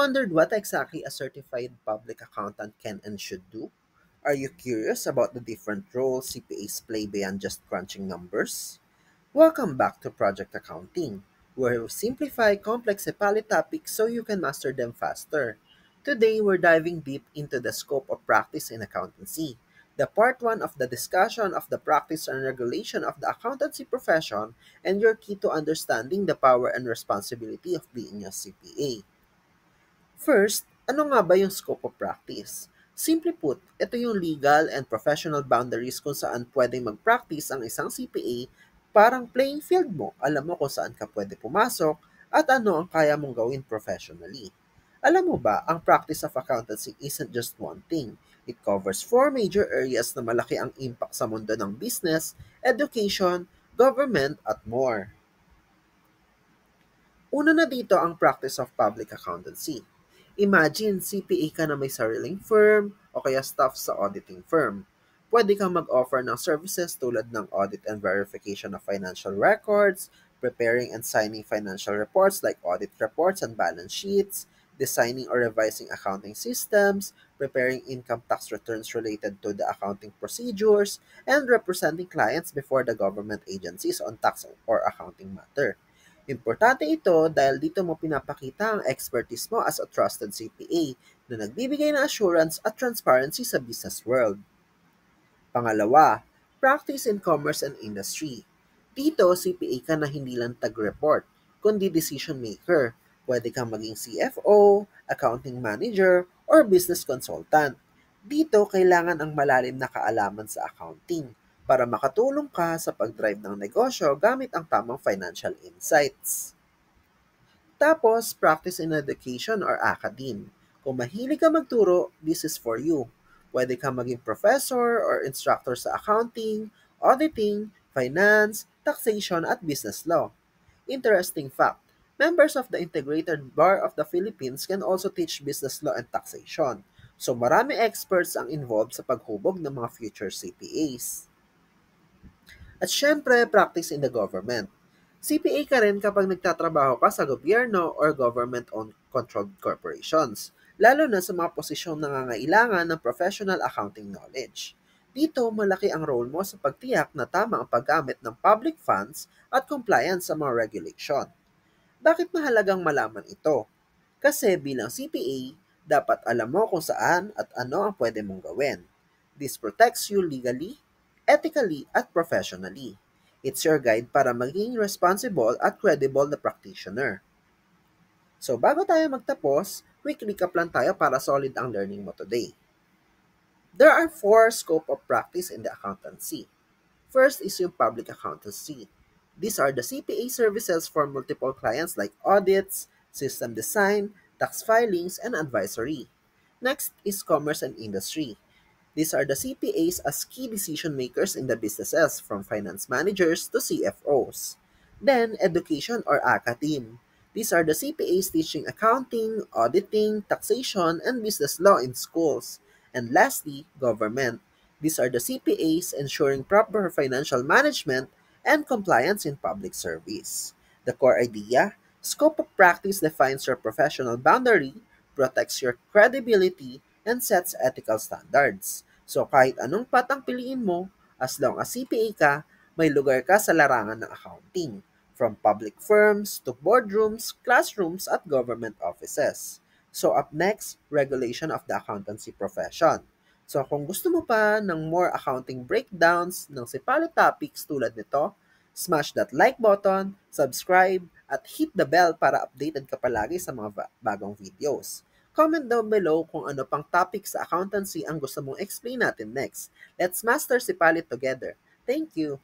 wondered what exactly a certified public accountant can and should do? Are you curious about the different roles CPAs play beyond just crunching numbers? Welcome back to Project Accounting, where we simplify complex CPALI topics so you can master them faster. Today, we're diving deep into the scope of practice in accountancy, the part 1 of the discussion of the practice and regulation of the accountancy profession, and your key to understanding the power and responsibility of being a CPA. First, ano nga ba yung scope of practice? Simply put, ito yung legal and professional boundaries kung saan pwedeng mag-practice ang isang CPA, parang playing field mo. Alam mo kung saan ka pwede pumasok at ano ang kaya mong gawin professionally. Alam mo ba, ang practice of accountancy isn't just one thing. It covers four major areas na malaki ang impact sa mundo ng business, education, government, at more. Una na dito ang practice of public accountancy. Imagine, CPA ka na may sariling firm o kaya staff sa auditing firm. Pwede kang mag-offer ng services tulad ng audit and verification of financial records, preparing and signing financial reports like audit reports and balance sheets, designing or revising accounting systems, preparing income tax returns related to the accounting procedures, and representing clients before the government agencies on tax or accounting matter. Importante ito dahil dito mo pinapakita ang expertise mo as a trusted CPA na nagbibigay ng assurance at transparency sa business world. Pangalawa, practice in commerce and industry. Dito, CPA ka na hindi lang tag-report, kundi decision maker. Pwede kang maging CFO, accounting manager, or business consultant. Dito, kailangan ang malalim na kaalaman sa accounting para makatulong ka sa pag-drive ng negosyo gamit ang tamang financial insights. Tapos, practice in education or academe. Kung mahilig ka magturo, this is for you. Pwede kang maging professor or instructor sa accounting, auditing, finance, taxation, at business law. Interesting fact, members of the Integrated Bar of the Philippines can also teach business law and taxation. So marami experts ang involved sa paghubog ng mga future CPAs. At syempre, practice in the government. CPA ka rin kapag nagtatrabaho ka sa gobyerno or government-owned controlled corporations, lalo na sa mga posisyong nangangailangan ng professional accounting knowledge. Dito, malaki ang role mo sa pagtiyak na tama ang paggamit ng public funds at compliance sa mga regulation. Bakit mahalagang malaman ito? Kasi bilang CPA, dapat alam mo kung saan at ano ang pwede mong gawin. This protects you legally, ethically, at professionally. It's your guide para maging responsible at credible na practitioner. So bago tayo magtapos, quick recap lang tayo para solid ang learning mo today. There are four scope of practice in the accountancy. First is yung public accountancy. These are the CPA services for multiple clients like audits, system design, tax filings, and advisory. Next is commerce and industry. These are the CPAs as key decision makers in the businesses from finance managers to CFOs. Then, education or ACA team. These are the CPAs teaching accounting, auditing, taxation, and business law in schools. And lastly, government. These are the CPAs ensuring proper financial management and compliance in public service. The core idea, scope of practice defines your professional boundary, protects your credibility, and sets ethical standards. So kahit anong patang piliin mo, as long as CPA ka, may lugar ka sa larangan ng accounting, from public firms to boardrooms, classrooms, at government offices. So up next, regulation of the accountancy profession. So kung gusto mo pa ng more accounting breakdowns ng Sipalo topics tulad nito, smash that like button, subscribe, at hit the bell para updated ka palagi sa mga bagong videos. Comment down below kung ano pang topic sa accountancy ang gusto mong explain natin next. Let's master Sipali together. Thank you!